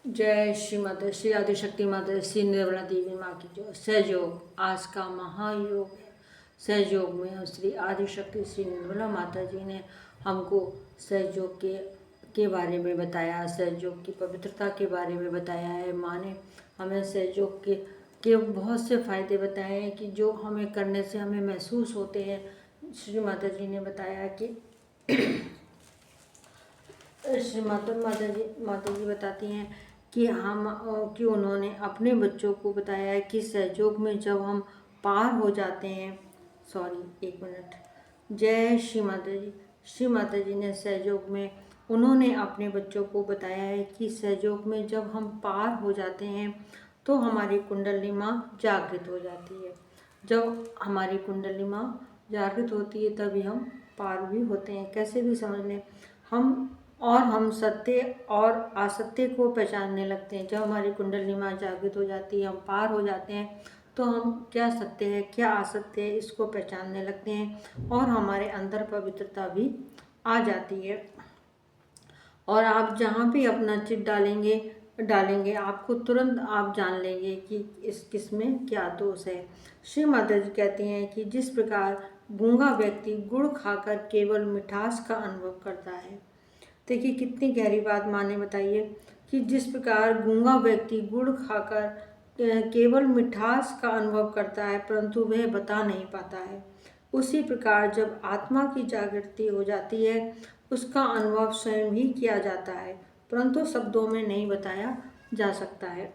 जय श्री माता श्री आदिशक्ति माता श्री निर्मला देवी माँ की जय। सहयोग आज का महायोग है। सहयोग में हम श्री आदिशक्ति श्री निर्मला माता जी ने हमको सहयोग के बारे में बताया, सहयोग की पवित्रता के बारे में बताया है। माँ ने हमें सहयोग के बहुत से फायदे बताए हैं कि जो हमें करने से हमें महसूस होते हैं। श्री माता जी ने बताया कि श्री माता जी बताती हैं कि उन्होंने अपने बच्चों को बताया है कि सहयोग में जब हम पार हो जाते हैं, एक मिनट, जय श्री माता जी। श्री माता जी ने सहयोग में उन्होंने अपने बच्चों को बताया है कि सहयोग में जब हम पार हो जाते हैं तो हमारी कुंडली माँ जागृत हो जाती है। जब हमारी कुंडली माँ जागृत होती है तभी हम पार भी होते हैं। कैसे भी समझ लें, हम सत्य और असत्य को पहचानने लगते हैं। जब हमारी कुंडली माँ जागृत हो जाती है, हम पार हो जाते हैं, तो हम क्या सत्य है क्या असत्य है इसको पहचानने लगते हैं और हमारे अंदर पवित्रता भी आ जाती है। और आप जहाँ भी अपना चित डालेंगे आपको तुरंत आप जान लेंगे कि किस में क्या दोष है। श्री माता जी कहती हैं कि जिस प्रकार गूंगा व्यक्ति गुड़ खाकर केवल मिठास का अनुभव करता है। देखिए कितनी गहरी बात माँ ने बताई है कि जिस प्रकार गूंगा व्यक्ति गुड़ खाकर केवल मिठास का अनुभव करता है परंतु वह बता नहीं पाता है, उसी प्रकार जब आत्मा की जागृति हो जाती है उसका अनुभव स्वयं ही किया जाता है परंतु शब्दों में नहीं बताया जा सकता है।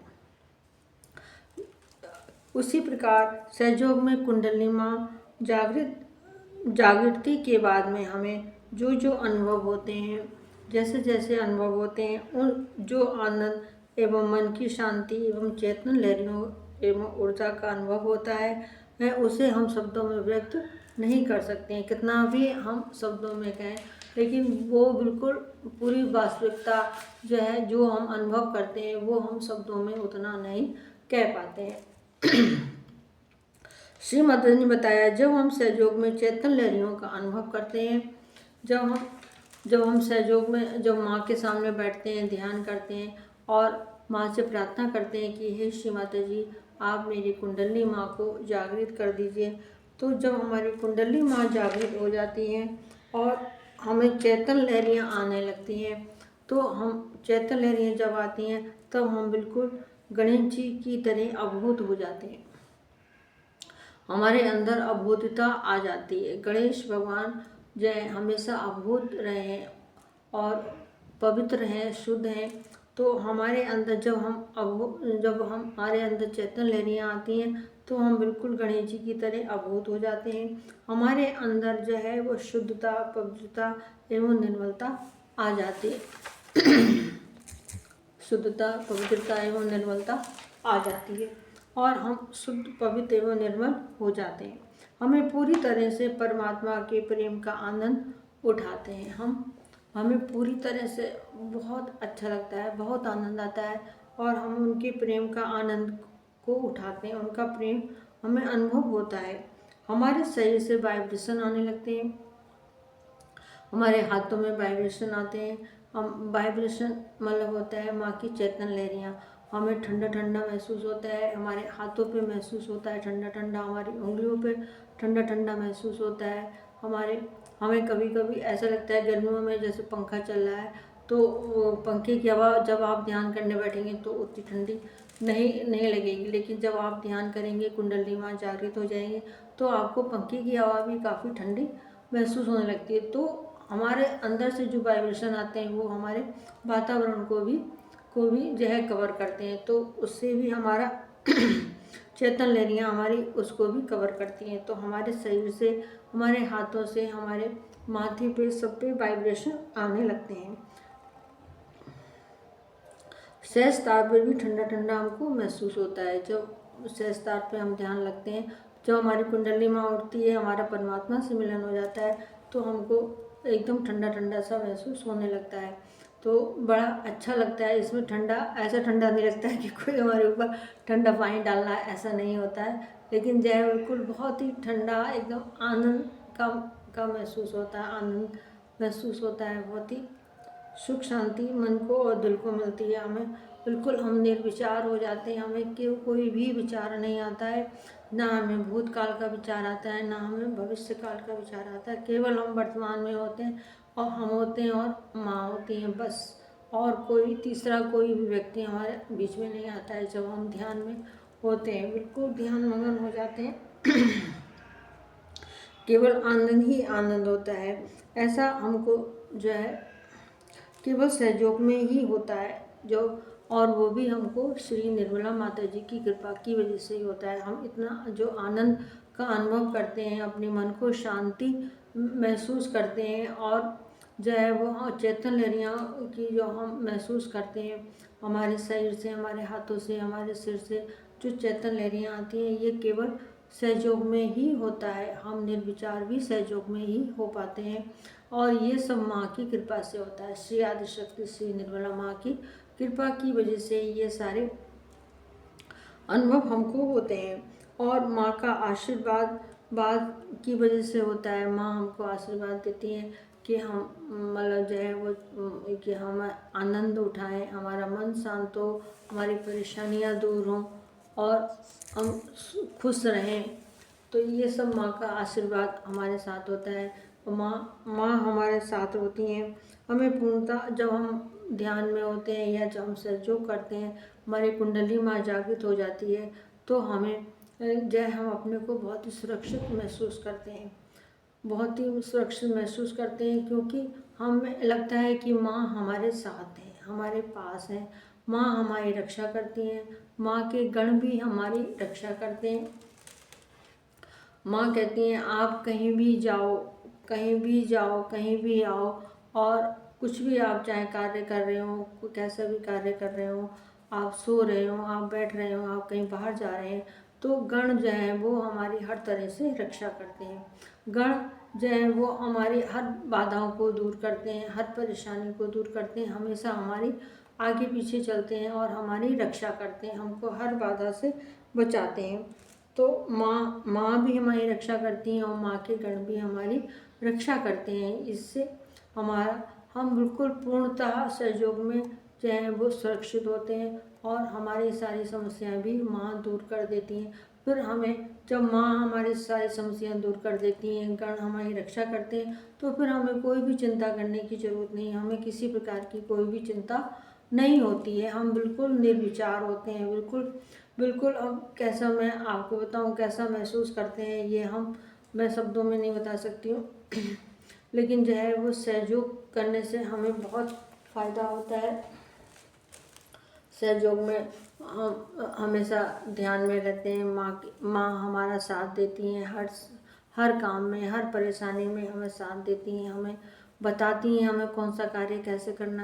उसी प्रकार सहयोग में कुंडली माँ जागृति के बाद में हमें जो जो अनुभव होते हैं, जैसे जैसे अनुभव होते हैं, उन जो आनंद एवं मन की शांति एवं चेतन लहरियों एवं ऊर्जा का अनुभव होता है उसे हम शब्दों में व्यक्त नहीं कर सकते हैं। कितना भी हम शब्दों में कहें लेकिन वो बिल्कुल पूरी वास्तविकता जो है, जो हम अनुभव करते हैं वो हम शब्दों में उतना नहीं कह पाते हैं। श्री माता ने बताया जब हम सहयोग में चेतन लहरियों का अनुभव करते हैं, जब हम सहयोग में जब माँ के सामने बैठते हैं, ध्यान करते हैं और माँ से प्रार्थना करते हैं कि हे श्री माता जी आप मेरी कुंडली माँ को जागृत कर दीजिए, तो जब हमारी कुंडली माँ जागृत हो जाती हैं और हमें चेतन लहरियाँ आने लगती हैं, तो हम चेतन लहरियाँ जब आती हैं तब हम बिल्कुल गणेश जी की तरह अभिभूत हो जाते हैं। हमारे अंदर अभूतता आ जाती है। गणेश भगवान जो है हमेशा अभूत रहे हैं और पवित्र हैं, शुद्ध हैं, तो हमारे अंदर जब हमारे अंदर चेतन लहरियाँ आती हैं तो हम बिल्कुल गणेश जी की तरह अभूत हो जाते हैं। हमारे अंदर जो है वो शुद्धता, पवित्रता एवं निर्मलता आ जाती है। शुद्धता, पवित्रता एवं निर्मलता आ जाती है और हम शुद्ध, पवित्र एवं निर्मल हो जाते हैं। हमें पूरी तरह से परमात्मा के प्रेम का आनंद उठाते हैं। हमें पूरी तरह से बहुत अच्छा लगता है, बहुत आनंद आता है और हम उनके प्रेम का आनंद को उठाते हैं। उनका प्रेम हमें अनुभव होता है। हमारे शरीर से वाइब्रेशन आने लगते हैं, हमारे हाथों में वाइब्रेशन आते हैं। हम वाइब्रेशन मतलब होता है माँ की चेतन लहरियाँ। हमें ठंडा ठंडा महसूस होता है, हमारे हाथों पे महसूस होता है ठंडा ठंडा, हमारी उंगलियों पे ठंडा ठंडा महसूस होता है। हमें कभी कभी ऐसा लगता है गर्मियों में जैसे पंखा चल रहा है तो वो पंखे की हवा जब आप ध्यान करने बैठेंगे तो उतनी ठंडी नहीं लगेगी, लेकिन जब आप ध्यान करेंगे, कुंडली माँ जागृत हो जाएंगे तो आपको पंखे की हवा भी काफ़ी ठंडी महसूस होने लगती है। तो हमारे अंदर से जो वाइब्रेशन आते हैं वो हमारे वातावरण को भी जो है कवर करते हैं, तो उससे भी हमारा चेतन लहरियाँ हमारी उसको भी कवर करती हैं। तो हमारे शरीर से, हमारे हाथों से, हमारे माथे पे, सब पे वाइब्रेशन आने लगते हैं। सहज तार पर भी ठंडा ठंडा हमको महसूस होता है। जब सहज तार पे हम ध्यान लगते हैं, जब हमारी कुंडली माँ उठती है, हमारा परमात्मा से मिलन हो जाता है तो हमको एकदम ठंडा ठंडा सा महसूस होने लगता है। तो बड़ा अच्छा लगता है। इसमें ठंडा, ऐसा ठंडा नहीं लगता है कि कोई हमारे ऊपर ठंडा पानी डालना है, ऐसा नहीं होता है, लेकिन जो है बिल्कुल बहुत ही ठंडा, एकदम आनंद का महसूस होता है, आनंद महसूस होता है, बहुत ही सुख शांति मन को और दिल को मिलती है। हमें बिल्कुल हम निर्विचार हो जाते हैं, हमें कोई भी विचार नहीं आता है, ना हमें भूतकाल का विचार आता है, ना हमें भविष्य काल का विचार आता है। केवल हम वर्तमान में होते हैं और हम होते हैं और माँ होती हैं बस। और कोई तीसरा कोई भी व्यक्ति हमारे बीच में नहीं आता है। जब हम ध्यान में होते हैं बिल्कुल ध्यान मगन हो जाते हैं केवल आनंद ही आनंद होता है। ऐसा हमको जो है केवल सहयोग में ही होता है जो, और वो भी हमको श्री निर्मला माता जी की कृपा की वजह से ही होता है। हम इतना जो आनंद का अनुभव करते हैं, अपने मन को शांति महसूस करते हैं और जो है वो चेतन लहरियाँ की जो हम महसूस करते हैं हमारे शरीर से, हमारे हाथों से, हमारे सिर से जो चेतन लहरियाँ आती हैं, ये केवल सहयोग में ही होता है। हम निर्विचार भी सहयोग में ही हो पाते हैं और ये सब माँ की कृपा से होता है। श्री आदिशक्ति श्री निर्मला माँ की कृपा की वजह से ये सारे अनुभव हमको होते हैं और माँ का आशीर्वाद की वजह से होता है। माँ हमको आशीर्वाद देती हैं कि हम मतलब जो है वो कि हम आनंद उठाएं, हमारा मन शांत हो, हमारी परेशानियाँ दूर हों और हम खुश रहें। तो ये सब माँ का आशीर्वाद हमारे साथ होता है। माँ हमारे साथ होती हैं। हमें पूर्णतः जब हम ध्यान में होते हैं या जब हम सहयोग करते हैं, हमारी कुंडली माँ जागृत हो जाती है, तो हमें जो हम अपने को बहुत ही सुरक्षित महसूस करते हैं, बहुत ही सुरक्षित महसूस करते हैं, क्योंकि हमें लगता है कि माँ हमारे साथ है, हमारे पास है। माँ हमारी रक्षा करती हैं, माँ के गण भी हमारी रक्षा करते हैं। माँ कहती हैं आप कहीं भी जाओ, कहीं भी जाओ, कहीं भी आओ, और कुछ भी आप चाहे कार्य कर रहे हो, कैसा भी कार्य कर रहे हो, आप सो रहे हो, आप बैठ रहे हो, आप कहीं बाहर जा रहे हैं, तो गण जो है वो हमारी हर तरह से रक्षा करते हैं। गण जो है वो हमारी हर बाधाओं को दूर करते हैं, हर परेशानी को दूर करते हैं, हमेशा हमारी आगे पीछे चलते हैं और हमारी रक्षा करते हैं, हमको हर बाधा से बचाते हैं। तो माँ भी हमारी रक्षा करती हैं और माँ के गण भी हमारी रक्षा करते हैं। इससे हम बिल्कुल पूर्णतः सहयोग में जो है वो सुरक्षित होते हैं और हमारी सारी समस्याएं भी माँ दूर कर देती हैं। फिर हमें जब माँ हमारी सारी समस्याएं दूर कर देती हैं, गण हमारी रक्षा करते हैं, तो फिर हमें कोई भी चिंता करने की ज़रूरत नहीं है। हमें किसी प्रकार की कोई भी चिंता नहीं होती है। हम बिल्कुल निर्विचार होते हैं, बिल्कुल। अब कैसा मैं आपको बताऊं, कैसा महसूस करते हैं ये मैं शब्दों में नहीं बता सकती हूँ लेकिन जो है वो सहयोग करने से हमें बहुत फ़ायदा होता है। सहयोग में हम हमेशा ध्यान में रहते हैं। माँ हमारा साथ देती हैं, हर काम में, हर परेशानी में हमें साथ देती हैं, हमें बताती हैं हमें कौन सा कार्य कैसे करना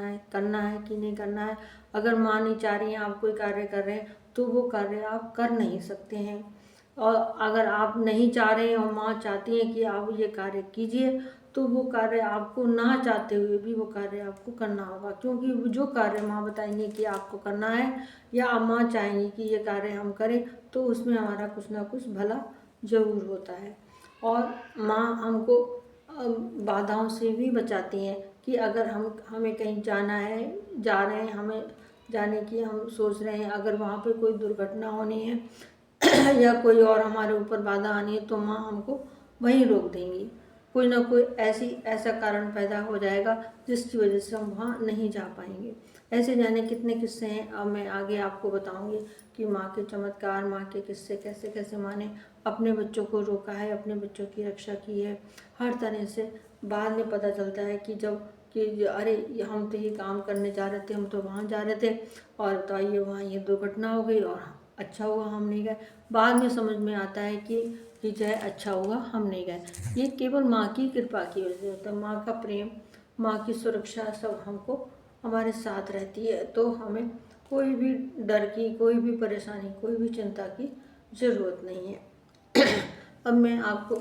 है कि नहीं करना है। अगर माँ नहीं चाह रही हैं आप कोई कार्य कर रहे हैं तो वो कार्य आप कर नहीं सकते हैं, और अगर आप नहीं चाह रहे हैं और माँ चाहती हैं कि आप ये कार्य कीजिए, तो वो कार्य आपको ना चाहते हुए भी वो कार्य आपको करना होगा, क्योंकि जो कार्य माँ बताएंगी कि आपको करना है या माँ चाहेंगी कि ये कार्य हम करें, तो उसमें हमारा कुछ ना कुछ भला ज़रूर होता है। और माँ हमको बाधाओं से भी बचाती हैं कि अगर हमें कहीं जाना है, जा रहे हैं, हमें जाने की हम सोच रहे हैं, अगर वहाँ पे कोई दुर्घटना होनी है या कोई और हमारे ऊपर बाधा आनी है, तो माँ हमको वहीं रोक देंगी। कोई ना कोई ऐसा कारण पैदा हो जाएगा जिसकी वजह से हम वहाँ नहीं जा पाएंगे। ऐसे जाने कितने किस्से हैं, अब मैं आगे आपको बताऊंगी कि माँ के चमत्कार, माँ के किस्से, कैसे कैसे माँ ने अपने बच्चों को रोका है, अपने बच्चों की रक्षा की है। हर तरह से बाद में पता चलता है कि अरे हम तो ये काम करने जा रहे थे, हम तो वहाँ जा रहे थे, और बताइए वहाँ ये दुर्घटना हो गई और अच्छा हुआ हम नहीं गए। बाद में समझ में आता है कि जो है अच्छा हुआ हम नहीं गए। ये केवल माँ की कृपा की वजह से होता है। माँ का प्रेम, माँ की सुरक्षा सब हमको हमारे साथ रहती है, तो हमें कोई भी डर की, कोई भी परेशानी, कोई भी चिंता की ज़रूरत नहीं है। अब मैं आपको,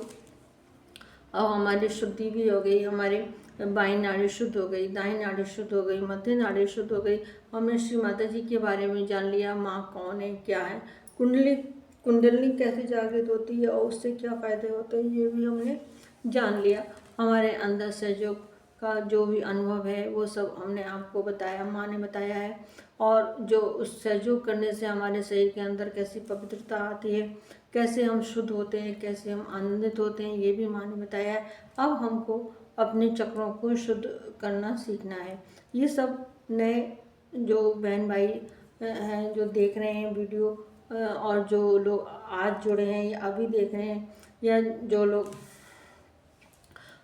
अब हमारी शुद्धि भी हो गई, हमारे बाईं नाड़ी शुद्ध हो गई, दाईं नाड़ी शुद्ध हो गई, मध्य नाड़ी शुद्ध हो गई। हमने श्री माता जी के बारे में जान लिया, माँ कौन है, क्या है, कुंडली कैसे जागृत होती है और उससे क्या फ़ायदे होते हैं, ये भी हमने जान लिया। हमारे अंदर सहयोग का जो भी अनुभव है वो सब हमने आपको बताया, माँ ने बताया है। और जो उस सहयोग करने से हमारे शरीर के अंदर कैसी पवित्रता आती है, कैसे हम शुद्ध होते हैं, कैसे हम आनंदित होते हैं, ये भी माँ ने बताया है। अब हमको अपने चक्रों को शुद्ध करना सीखना है। ये सब नए जो बहन भाई हैं जो देख रहे हैं वीडियो, और जो लोग आज जुड़े हैं या अभी देख रहे हैं, या जो लोग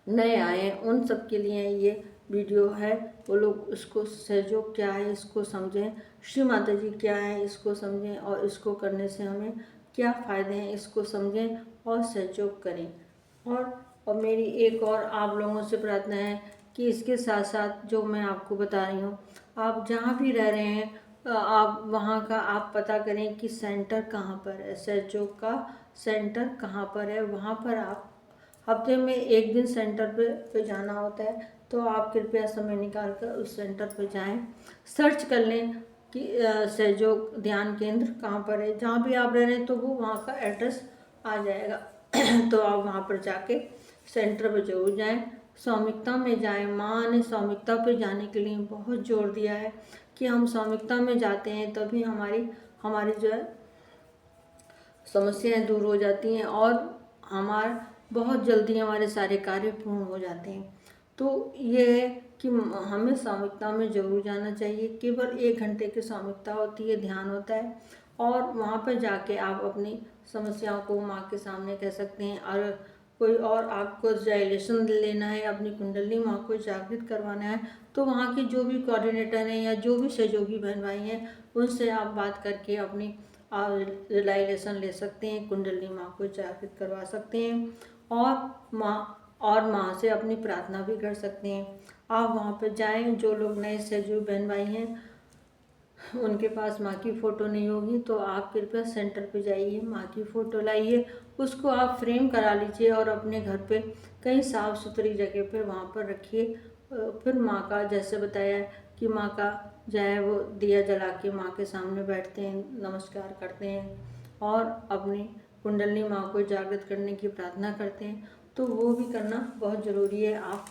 नए आए हैं, उन सब के लिए ये वीडियो है। वो लोग इसको सहयोग क्या है इसको समझें, श्री माता जी क्या है इसको समझें, और इसको करने से हमें क्या फ़ायदे हैं इसको समझें और सहयोग करें। और मेरी एक और आप लोगों से प्रार्थना है कि इसके साथ साथ जो मैं आपको बता रही हूँ, आप जहाँ भी रह रहे हैं आप वहाँ का आप पता करें कि सेंटर कहाँ पर है, सहयोग का सेंटर कहाँ पर है। वहाँ पर आप हफ्ते में एक दिन सेंटर पे जाना होता है, तो आप कृपया समय निकाल कर उस सेंटर पे जाएं। सर्च कर लें कि सहयोग ध्यान केंद्र कहाँ पर है। जहाँ भी आप रह रहे हैं तो वो वहाँ का एड्रेस आ जाएगा तो आप वहाँ पर जाके सेंटर पे जरूर जाएं, स्वामिकता में जाएं। माँ ने स्वामिकता पे जाने के लिए बहुत जोर दिया है कि हम स्वामिकता में जाते हैं तभी हमारी जो है समस्याएं दूर हो जाती हैं और बहुत जल्दी हमारे सारे कार्य पूर्ण हो जाते हैं। तो ये है कि हमें सामूहिकता में जरूर जाना चाहिए। केवल 1 घंटे की सामूहिकता होती है, ध्यान होता है, और वहाँ पर जाके आप अपनी समस्याओं को माँ के सामने कह सकते हैं। और कोई और आपको डायलेशन लेना है, अपनी कुंडली माँ को जागृत करवाना है, तो वहाँ के जो भी कोऑर्डिनेटर हैं या जो भी सहयोगी बहन भाई हैं उनसे आप बात करके अपनी रिलाइजेशन ले सकते हैं, कुंडली माँ को जागृत करवा सकते हैं, और माँ से अपनी प्रार्थना भी कर सकते हैं। आप वहाँ पर जाएं। जो लोग नए सहयोगी बहन भाई हैं उनके पास माँ की फ़ोटो नहीं होगी तो आप कृपया सेंटर पे जाइए, माँ की फ़ोटो लाइए, उसको आप फ्रेम करा लीजिए और अपने घर पे कहीं साफ़ सुथरी जगह पे वहाँ पर रखिए। फिर माँ का जैसे बताया कि माँ का जो है वो दिया जला के माँ के सामने बैठते हैं, नमस्कार करते हैं और अपनी कुंडली माँ को जागृत करने की प्रार्थना करते हैं। तो वो भी करना बहुत ज़रूरी है। आप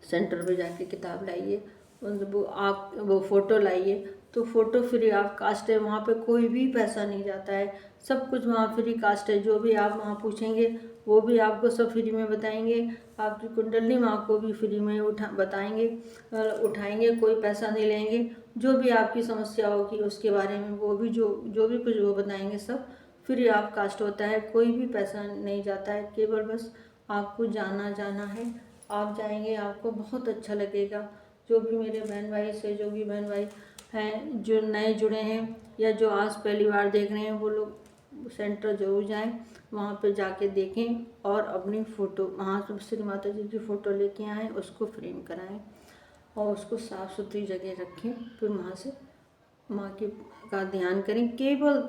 सेंटर पे जाके किताब लाइए, वो फ़ोटो लाइए, तो फ़ोटो फ्री ऑफ कास्ट है। वहाँ पे कोई भी पैसा नहीं जाता है, सब कुछ वहाँ फ्री कास्ट है। जो भी आप वहाँ पूछेंगे वो भी आपको सब फ्री में बताएंगे। आपकी कुंडली माँ को भी फ्री में उठाएंगे, कोई पैसा नहीं लेंगे। जो भी आपकी समस्या होगी उसके बारे में वो भी जो भी कुछ वो बताएंगे सब फ्री ऑफ कास्ट होता है, कोई भी पैसा नहीं जाता है। केवल बस आपको जाना है। आप जाएंगे, आपको बहुत अच्छा लगेगा। जो भी मेरे बहन भाई सहयोगी बहन भाई हैं जो नए जुड़े हैं या जो आज पहली बार देख रहे हैं, वो लोग सेंटर जरूर जाएं, वहाँ पे जाके देखें और अपनी फ़ोटो वहाँ से श्री माता जी की फ़ोटो लेके आएँ, उसको फ्रेम कराएं और उसको साफ़ सुथरी जगह रखें। फिर वहाँ से माँ का ध्यान करें। केवल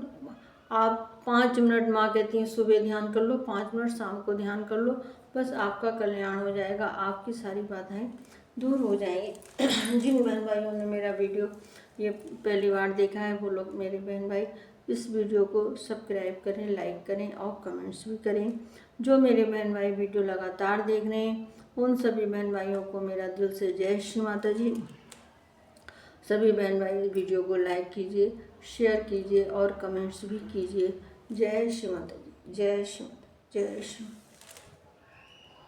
आप 5 मिनट, माँ कहती हैं सुबह ध्यान कर लो, 5 मिनट शाम को ध्यान कर लो, बस आपका कल्याण हो जाएगा, आपकी सारी बाधाएं दूर हो जाएंगी। जिन बहन भाइयों ने मेरा वीडियो ये पहली बार देखा है वो लोग मेरे बहन भाई इस वीडियो को सब्सक्राइब करें, लाइक करें और कमेंट्स भी करें। जो मेरे बहन भाई वीडियो लगातार देख रहे हैं उन सभी बहन भाइयों को मेरा दिल से जय श्री माता जी। सभी बहन भाई वीडियो को लाइक कीजिए, शेयर कीजिए और कमेंट्स भी कीजिए। जय श्री माता जी, जय श्री माता, जय श्री माता।